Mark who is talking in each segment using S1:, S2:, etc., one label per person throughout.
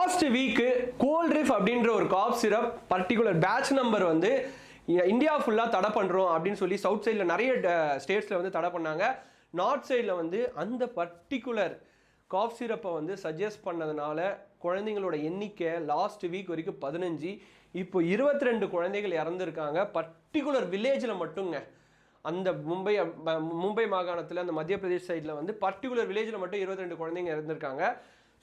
S1: Last week Coldrif அப்படின்ற ஒரு cough syrup particular batch number வந்து இந்தியா ஃபுல்லாக தடை பண்ணுறோம் அப்படின்னு சொல்லி சவுத் சைடில் நிறைய ஸ்டேட்ஸில் வந்து தடை பண்ணாங்க. நார்த் சைடில் வந்து அந்த பர்டிகுலர் காஃப் சிரப்பை வந்து சஜஸ்ட் பண்ணதுனால குழந்தைங்களோட எண்ணிக்கை லாஸ்ட் வீக் வரைக்கும் 15, இப்போ 22 குழந்தைகள் இறந்துருக்காங்க. பர்டிகுலர் வில்லேஜில் மட்டுங்க, அந்த மும்பை மாகாணத்தில் அந்த மத்திய பிரதேஷ் சைடில் வந்து பர்டிகுலர் வில்லேஜில் மட்டும் 22 குழந்தைங்க இறந்துருக்காங்க.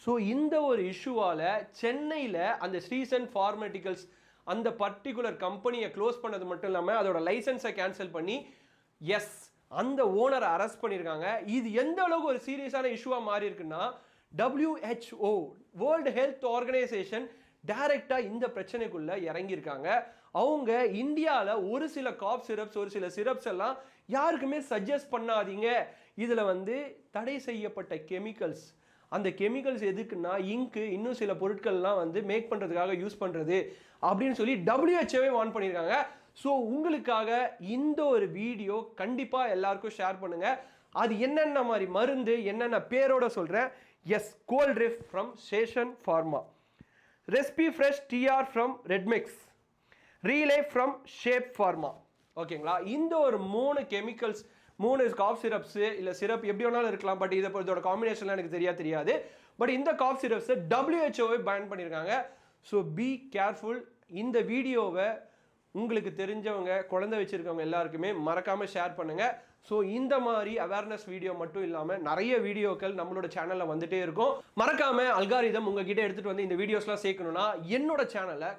S1: ஸோ இந்த ஒரு இஷ்யூவால் சென்னையில் அந்த ஸ்ரீசன் ஃபார்மேட்டிக்கல்ஸ் அந்த பர்டிகுலர் கம்பெனியை க்ளோஸ் பண்ணது மட்டும் இல்லாமல் அதோட லைசன்ஸை கேன்சல் பண்ணி அந்த ஓனரை அரெஸ்ட் பண்ணியிருக்காங்க. இது எந்த அளவுக்கு ஒரு சீரியஸான இஷ்யூவாக மாறி இருக்குன்னா, WHO வேர்ல்டு ஹெல்த் ஆர்கனைசேஷன் டைரக்டாக இந்த பிரச்சனைக்குள்ளே இறங்கியிருக்காங்க. அவங்க இந்தியாவில் ஒரு சில காஃப் சிரப்ஸ், ஒரு சில சிரப்ஸ் எல்லாம் யாருக்குமே சஜஸ்ட் பண்ணாதீங்க, இதில் வந்து தடை செய்யப்பட்ட கெமிக்கல்ஸ், அந்த கெமிக்கல்ஸ் எதுக்குன்னா இங்கு இன்னும் சில பொருட்கள்லாம் வந்து மேக் பண்ணுறதுக்காக யூஸ் பண்ணுறது அப்படின்னு சொல்லி WHOவே வார்ன் பண்ணியிருக்காங்க. ஸோ உங்களுக்காக இந்த ஒரு வீடியோ கண்டிப்பாக எல்லாருக்கும் ஷேர் பண்ணுங்கள். அது என்னென்ன மாதிரி மருந்து, என்னென்ன பேரோட சொல்கிறேன். Coldrif from Sresan pharma, Respifresh TR from Rednex, ReLife from Shape pharma. ஓகேங்களா, இந்த ஒரு 3 கெமிக்கல்ஸ், 3 காஃப் சிரப்ஸு இல்லை சிரப் எப்படி வேணாலும் இருக்கலாம். பட் இதோட காம்பினேஷன்லாம் எனக்கு தெரியாது. பட் இந்த காஃப் சிரப்ஸை WHOவே பேன் பண்ணியிருக்காங்க. So be careful. இந்த வீடியோவை உங்களுக்கு தெரிஞ்சவங்க, குழந்தை வச்சுருக்கவங்க எல்லாருக்குமே மறக்காமல் ஷேர் பண்ணுங்கள். ஸோ இந்த மாதிரி அவேர்னஸ் வீடியோ மட்டும் இல்லாமல் நிறைய வீடியோக்கள் நம்மளோட சேனலில் வந்துகிட்டே இருக்கும். மறக்காமல் அல்காரிதம் உங்ககிட்ட எடுத்துகிட்டு வந்து இந்த வீடியோஸ்லாம் சேர்க்கணுன்னா என்னோட சேனலை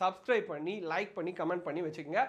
S1: சப்ஸ்கிரைப் பண்ணி, லைக் பண்ணி, கமெண்ட் பண்ணி வச்சுக்கோங்க.